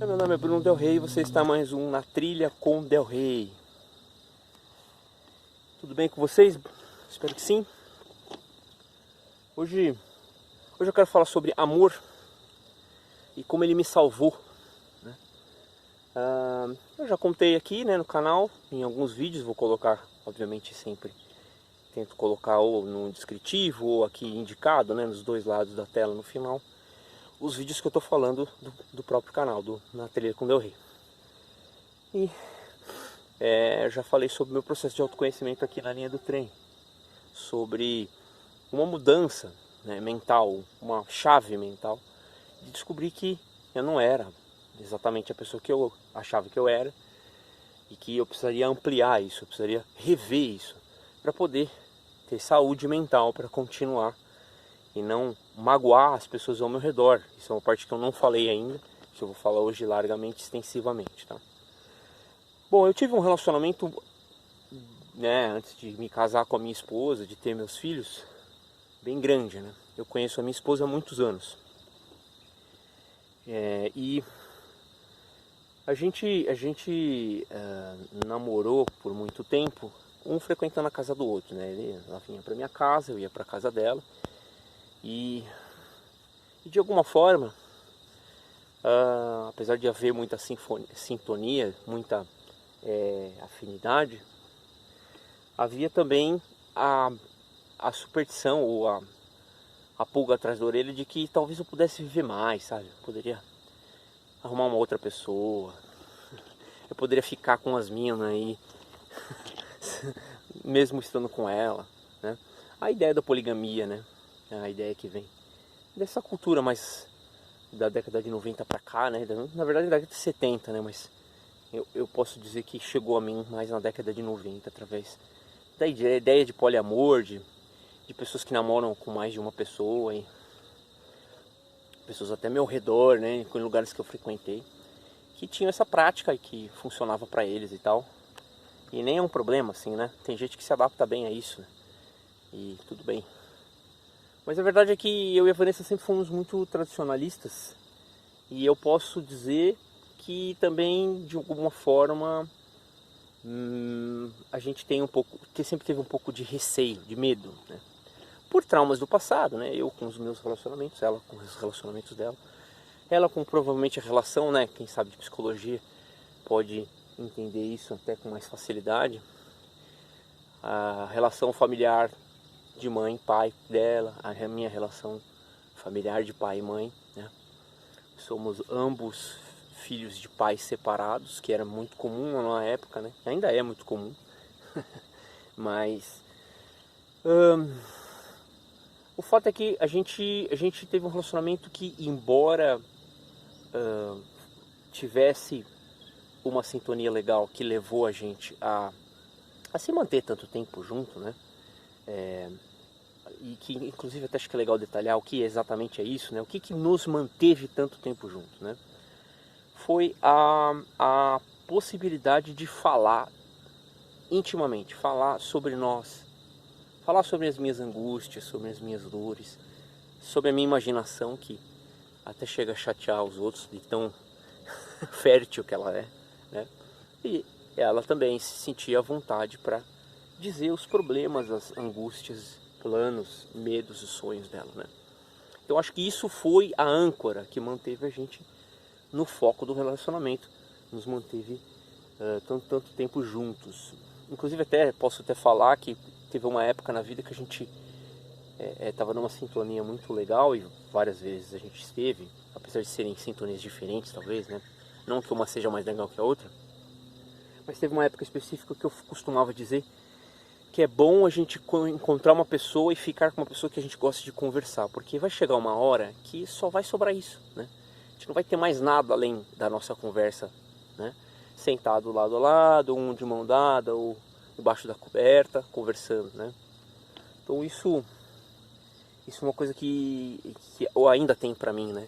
Meu nome é Bruno Del Rey e você está mais um Na Trilha com Del Rey. Tudo bem com vocês? Espero que sim. Hoje eu quero falar sobre amor e como ele me salvou, né? Eu já contei aqui, né, no canal, em alguns vídeos, vou colocar, obviamente sempre, tento colocar ou no descritivo ou aqui indicado, né, nos dois lados da tela no final, os vídeos que eu estou falando do próprio canal, do Na Trilha com Del Rey. E já falei sobre o meu processo de autoconhecimento aqui na linha do trem, sobre uma mudança, né, mental, uma chave mental, de descobrir que eu não era exatamente a pessoa que eu achava que eu era e que eu precisaria ampliar isso, eu precisaria rever isso para poder ter saúde mental para continuar e não magoar as pessoas ao meu redor. Isso é uma parte que eu não falei ainda, que eu vou falar hoje largamente, extensivamente, tá? Bom, eu tive um relacionamento, né, antes de me casar com a minha esposa, de ter meus filhos, bem grande, né? Eu conheço a minha esposa há muitos anos. E a gente namorou por muito tempo, um frequentando a casa do outro, né? Ela vinha para minha casa, eu ia para a casa dela. E de alguma forma, apesar de haver muita sintonia, muita afinidade, havia também a superstição ou a pulga atrás da orelha de que talvez eu pudesse viver mais, sabe? Eu poderia arrumar uma outra pessoa, eu poderia ficar com as minas aí, mesmo estando com ela, né? A ideia da poligamia, né? A ideia que vem dessa cultura mais da década de 90 pra cá, né? Na verdade da década de 70, né? Mas eu posso dizer que chegou a mim mais na década de 90, através da ideia de poliamor, de pessoas que namoram com mais de uma pessoa, e pessoas até ao meu redor, né? Em lugares que eu frequentei, que tinham essa prática e que funcionava pra eles e tal. E nem é um problema, assim, né? Tem gente que se adapta bem a isso, né? E tudo bem. Mas a verdade é que eu e a Vanessa sempre fomos muito tradicionalistas. E eu posso dizer que também, de alguma forma, a gente tem um pouco, que sempre teve um pouco de receio, de medo, né? Por traumas do passado, né? Eu com os meus relacionamentos, ela com os relacionamentos dela. Ela com provavelmente a relação, né? Quem sabe de psicologia pode entender isso até com mais facilidade. A relação familiar de mãe e pai dela, a minha relação familiar de pai e mãe, né? Somos ambos filhos de pais separados, que era muito comum na época, né? Ainda é muito comum. Mas o fato é que a gente teve um relacionamento que, embora tivesse uma sintonia legal que levou a gente a se manter tanto tempo junto, né? E que inclusive até acho que é legal detalhar o que exatamente é isso, né? O que nos manteve tanto tempo juntos, né? Foi a possibilidade de falar intimamente, falar sobre nós, falar sobre as minhas angústias, sobre as minhas dores, sobre a minha imaginação, que até chega a chatear os outros de tão fértil que ela é, né? E ela também se sentia à vontade para dizer os problemas, as angústias, planos, medos e sonhos dela, né? Então acho que isso foi a âncora que manteve a gente no foco do relacionamento, nos manteve tanto tempo juntos. Inclusive posso até falar que teve uma época na vida que a gente estava numa sintonia muito legal, e várias vezes a gente esteve, apesar de serem sintonias diferentes talvez, né? Não que uma seja mais legal que a outra, mas teve uma época específica que eu costumava dizer que é bom a gente encontrar uma pessoa e ficar com uma pessoa que a gente gosta de conversar, porque vai chegar uma hora que só vai sobrar isso, né? A gente não vai ter mais nada além da nossa conversa, né? Sentado lado a lado, um de mão dada ou debaixo da coberta, conversando, né? Então isso é uma coisa que eu ainda tenho pra mim, né?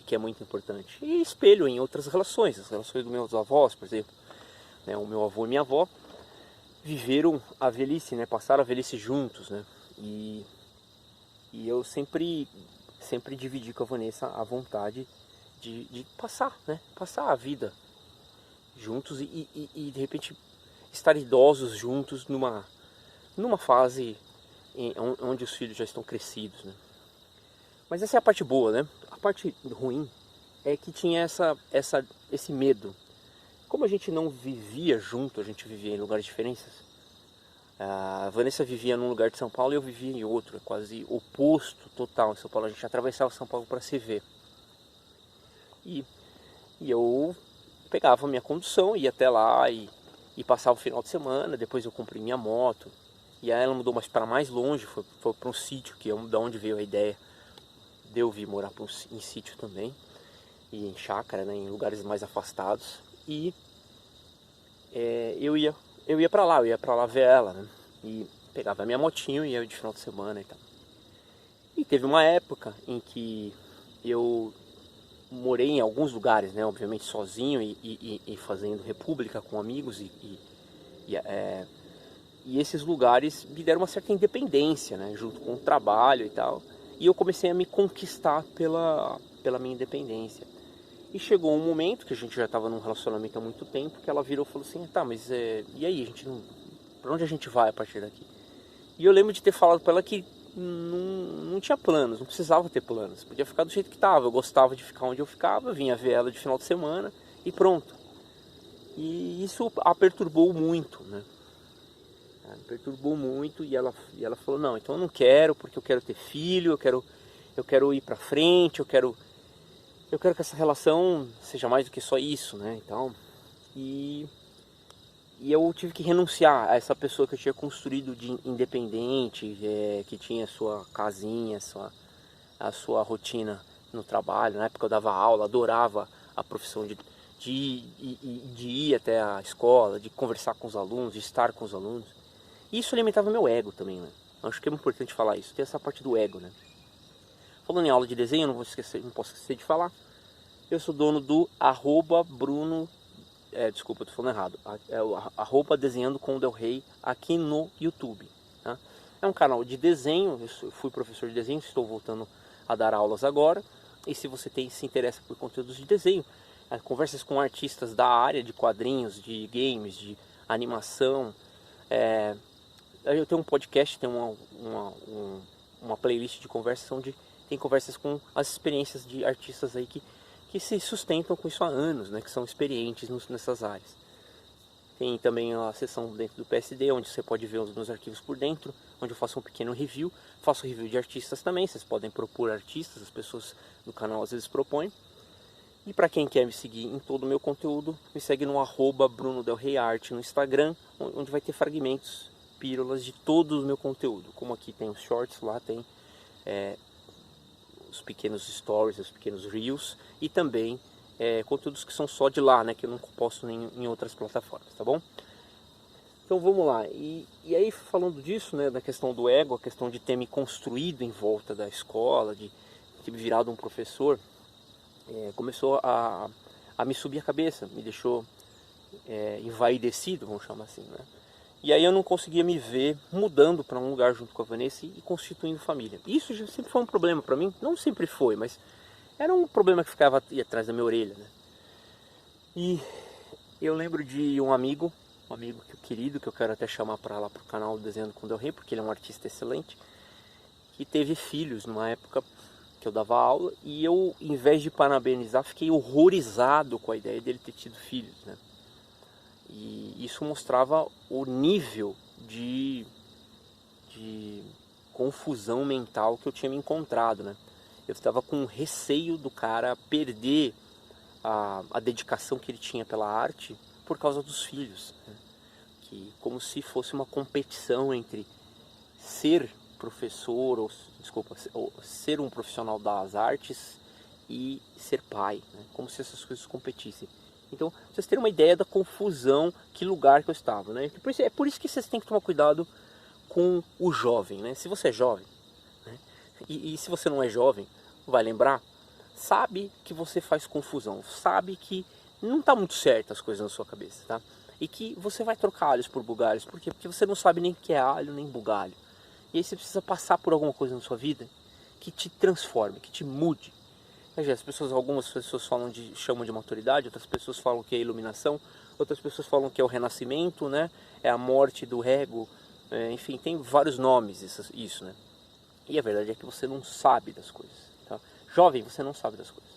Que é muito importante. E espelho em outras relações, as relações dos meus avós, por exemplo, né? O meu avô e minha avó viveram a velhice, né? Passaram a velhice juntos, né? E eu sempre dividi com a Vanessa a vontade de passar, né? Passar a vida juntos e de repente estar idosos juntos numa fase onde os filhos já estão crescidos, né? Mas essa é a parte boa, né? A parte ruim é que tinha esse medo. Como a gente não vivia junto, a gente vivia em lugares diferentes. A Vanessa vivia num lugar de São Paulo e eu vivia em outro, quase oposto total em São Paulo. A gente atravessava São Paulo para se ver. E eu pegava a minha condução, ia até lá e passava o final de semana. Depois eu comprei minha moto. E aí ela mudou para mais longe, foi para um sítio, que é da onde veio a ideia de eu vir morar em sítio também. E em chácara, né, em lugares mais afastados. E eu ia para lá, ver ela, né? E pegava a minha motinho e ia de final de semana e tal. E teve uma época em que eu morei em alguns lugares, né? Obviamente sozinho e fazendo república com amigos e esses lugares me deram uma certa independência, né? Junto com o trabalho e tal. E eu comecei a me conquistar pela minha independência. E chegou um momento que a gente já estava num relacionamento há muito tempo, que ela virou e falou assim, tá, mas e aí, pra onde a gente vai a partir daqui? E eu lembro de ter falado para ela que não tinha planos, não precisava ter planos, podia ficar do jeito que estava. Eu gostava de ficar onde eu ficava, vinha ver ela de final de semana e pronto. E isso a perturbou muito, né? Me perturbou muito e ela falou, não, então eu não quero, porque eu quero ter filho, eu quero ir pra frente, eu quero que essa relação seja mais do que só isso, né? Então, e eu tive que renunciar a essa pessoa que eu tinha construído de independente, que tinha sua casinha, a sua rotina no trabalho. Na época eu dava aula, adorava a profissão de ir até a escola, de conversar com os alunos, de estar com os alunos. E isso alimentava meu ego também, né? Acho que é importante falar isso, tem essa parte do ego, né? Falando em aula de desenho, não posso esquecer de falar. Eu sou dono do @Bruno, desculpa, eu tô falando errado. É o @Desenhando com o Del Rey aqui no YouTube. Tá? É um canal de desenho, eu fui professor de desenho, estou voltando a dar aulas agora. E se você se interessa por conteúdos de desenho, conversas com artistas da área de quadrinhos, de games, de animação. Eu tenho um podcast, tenho uma playlist de conversas onde tem conversas com as experiências de artistas aí que se sustentam com isso há anos, né, que são experientes nessas áreas. Tem também a seção dentro do PSD, onde você pode ver os meus arquivos por dentro, onde eu faço um pequeno review. Faço review de artistas também, vocês podem propor artistas, as pessoas do canal às vezes propõem. E para quem quer me seguir em todo o meu conteúdo, me segue no @BrunoDelReyArt no Instagram, onde vai ter fragmentos, pílulas de todo o meu conteúdo. Como aqui tem os shorts, lá tem os pequenos stories, os pequenos reels e também conteúdos que são só de lá, né, que eu não posto em outras plataformas, tá bom? Então vamos lá, e aí falando disso, né, da questão do ego, a questão de ter me construído em volta da escola, de ter virado um professor, começou a me subir a cabeça, me deixou envaidecido, vamos chamar assim, né? E aí eu não conseguia me ver mudando para um lugar junto com a Vanessa e constituindo família. Isso já sempre foi um problema para mim, não sempre foi, mas era um problema que ficava atrás da minha orelha, né? E eu lembro de um amigo querido, que eu quero até chamar para lá pro canal Desenhando com o Del Rey, porque ele é um artista excelente, que teve filhos numa época que eu dava aula, e eu, em vez de parabenizar, fiquei horrorizado com a ideia dele ter tido filhos, né? E isso mostrava o nível de confusão mental que eu tinha me encontrado, né? Eu estava com receio do cara perder a dedicação que ele tinha pela arte por causa dos filhos, né? Como se fosse uma competição entre ser professor, ou ser um profissional das artes e ser pai, né? Como se essas coisas competissem. Então, vocês terem uma ideia da confusão, que lugar que eu estava, né? É por isso que vocês têm que tomar cuidado com o jovem, né? Se você é jovem, né? E se você não é jovem, vai lembrar, sabe que você faz confusão, sabe que não está muito certo as coisas na sua cabeça, tá? E que você vai trocar alhos por bugalhos. Por quê? Porque você não sabe nem o que é alho nem bugalho. E aí você precisa passar por alguma coisa na sua vida que te transforme, que te mude. As pessoas, algumas pessoas chamam de maturidade, outras pessoas falam que é iluminação, outras pessoas falam que é o renascimento, né? É a morte do ego, enfim, tem vários nomes isso, né? E a verdade é que você não sabe das coisas, tá? Jovem, você não sabe das coisas.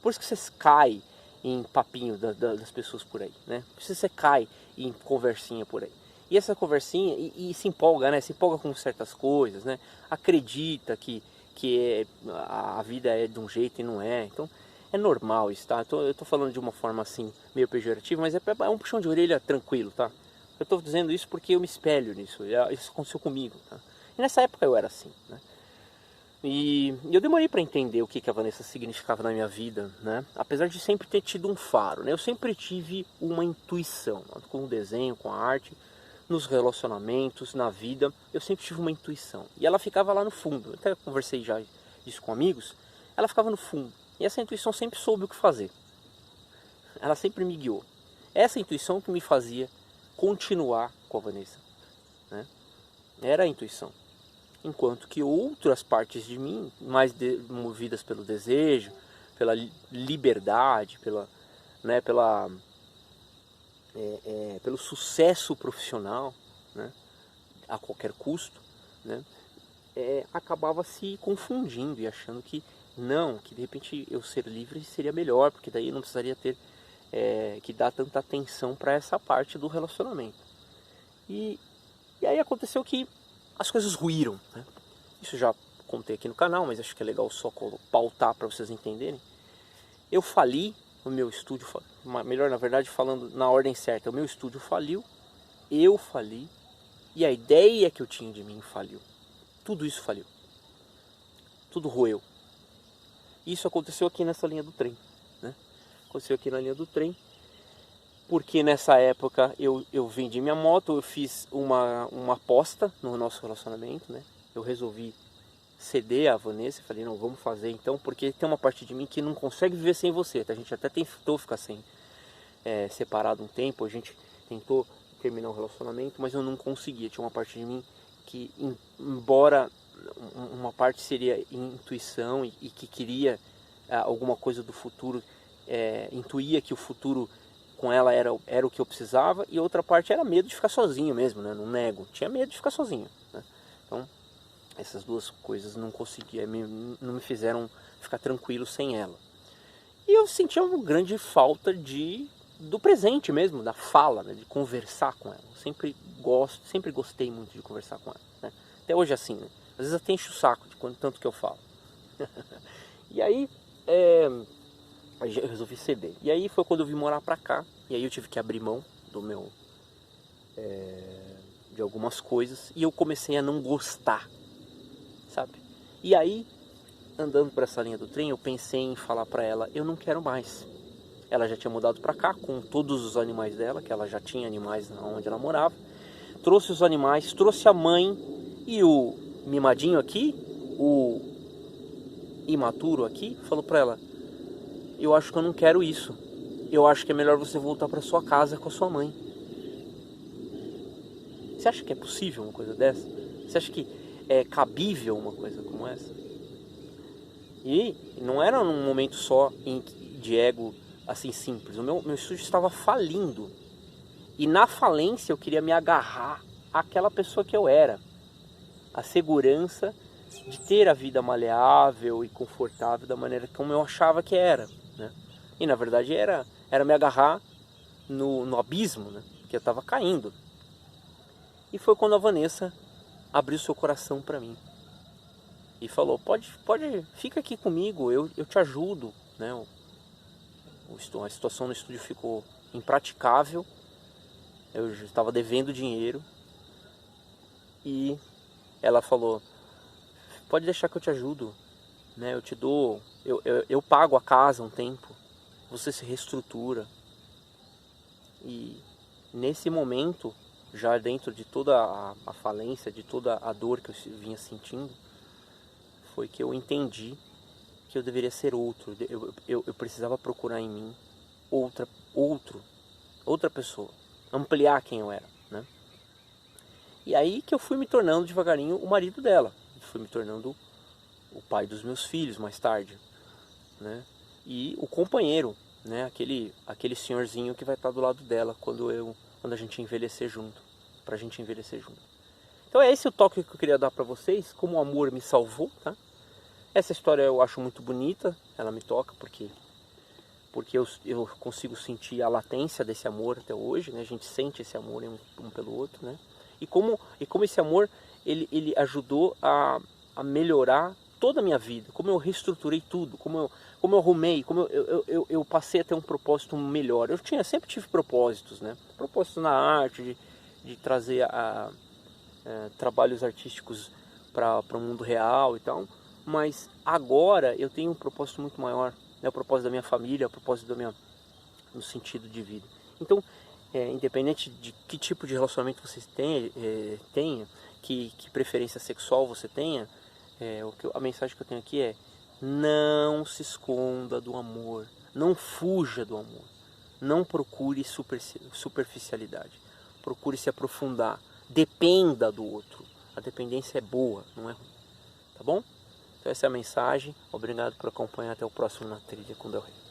Por isso que você cai em papinho das pessoas por aí, né? Por isso você cai em conversinha por aí. E essa conversinha, e se empolga, né? Se empolga com certas coisas, né? Acredita que a vida é de um jeito e não é. Então, é normal isso, tá? Eu tô falando de uma forma assim, meio pejorativa, mas é um puxão de orelha tranquilo, tá? Eu tô dizendo isso porque eu me espelho nisso. Isso aconteceu comigo, tá? E nessa época eu era assim, né? E eu demorei para entender o que a Vanessa significava na minha vida, né? Apesar de sempre ter tido um faro, né? Eu sempre tive uma intuição, né? Com o desenho, com a arte, nos relacionamentos, na vida, eu sempre tive uma intuição. E ela ficava lá no fundo. Eu até conversei já isso com amigos. Ela ficava no fundo. E essa intuição sempre soube o que fazer. Ela sempre me guiou. Essa intuição que me fazia continuar com a Vanessa, né? Era a intuição. Enquanto que outras partes de mim, movidas pelo desejo, pela liberdade, pelo sucesso profissional, né, a qualquer custo, né, acabava se confundindo e achando que não, que de repente eu ser livre seria melhor, porque daí eu não precisaria ter que dar tanta atenção para essa parte do relacionamento. E aí aconteceu que as coisas ruíram, né? Isso já contei aqui no canal, mas acho que é legal só pautar para vocês entenderem. Eu fali, o meu estúdio, melhor na verdade falando na ordem certa, o meu estúdio faliu, eu fali e a ideia que eu tinha de mim faliu. Tudo isso faliu. Tudo roeu. Isso aconteceu aqui nessa linha do trem, né? Aconteceu aqui na linha do trem, porque nessa época eu vendi minha moto, eu fiz uma aposta no nosso relacionamento, né? Eu resolvi ceder a Vanessa e falei, não, vamos fazer então, porque tem uma parte de mim que não consegue viver sem você, tá? A gente até tentou ficar separado um tempo, a gente tentou terminar o relacionamento, mas eu não conseguia. Tinha uma parte de mim que, embora uma parte seria intuição e que queria alguma coisa do futuro, intuía que o futuro com ela era o que eu precisava, e outra parte era medo de ficar sozinho mesmo, né? Não nego, tinha medo de ficar sozinho, né? Então essas duas coisas não me fizeram ficar tranquilo sem ela. E eu sentia uma grande falta do presente mesmo, da fala, né, de conversar com ela. Eu sempre gostei muito de conversar com ela, né? Até hoje é assim, né? Às vezes até encho o saco de tanto que eu falo. E aí eu resolvi ceder. E aí foi quando eu vim morar pra cá. E aí eu tive que abrir mão de algumas coisas. E eu comecei a não gostar, sabe? E aí, andando por essa linha do trem, eu pensei em falar pra ela, eu não quero mais. Ela já tinha mudado pra cá com todos os animais dela, que ela já tinha animais onde ela morava. Trouxe os animais, trouxe a mãe e o mimadinho aqui, o imaturo aqui, falou pra ela, eu acho que eu não quero isso. Eu acho que é melhor você voltar pra sua casa com a sua mãe. Você acha que é possível uma coisa dessa? Você acha que é cabível uma coisa como essa? E não era num momento só de ego assim simples. O meu estúdio estava falindo. E na falência eu queria me agarrar àquela pessoa que eu era. A segurança de ter a vida maleável e confortável da maneira como eu achava que era, né? E na verdade era me agarrar no abismo, né? Que eu estava caindo. E foi quando a Vanessa abriu seu coração para mim e falou, pode, fica aqui comigo, eu te ajudo, né? A situação no estúdio ficou impraticável, eu já estava devendo dinheiro e ela falou, pode deixar que eu te ajudo, né? Eu te dou, eu pago a casa um tempo, você se reestrutura. E nesse momento, já dentro de toda a falência, de toda a dor que eu vinha sentindo, foi que eu entendi que eu deveria ser outro. Eu precisava procurar em mim outra pessoa, ampliar quem eu era, né? E aí que eu fui me tornando devagarinho o marido dela, fui me tornando o pai dos meus filhos mais tarde, né? E o companheiro, né? Aquele senhorzinho que vai estar do lado dela quando a gente envelhecer junto, pra gente envelhecer junto. Então é esse o toque que eu queria dar pra vocês, como o amor me salvou, tá? Essa história eu acho muito bonita, ela me toca porque eu consigo sentir a latência desse amor até hoje, né? A gente sente esse amor um pelo outro, né? E como esse amor ele ajudou a melhorar toda a minha vida, como eu reestruturei tudo, como eu arrumei, como eu passei a ter um propósito melhor. Sempre tive propósitos, né? Propósitos na arte, de trazer trabalhos artísticos para o mundo real e tal, mas agora eu tenho um propósito muito maior, né? O propósito da minha família, o propósito no sentido de vida. Então, independente de que tipo de relacionamento você tenha, que preferência sexual você tenha, a mensagem que eu tenho aqui é: não se esconda do amor, não fuja do amor, não procure superficialidade, procure se aprofundar, dependa do outro. A dependência é boa, não é ruim, tá bom? Então essa é a mensagem. Obrigado por acompanhar. Até o próximo Na Trilha com Del Rey.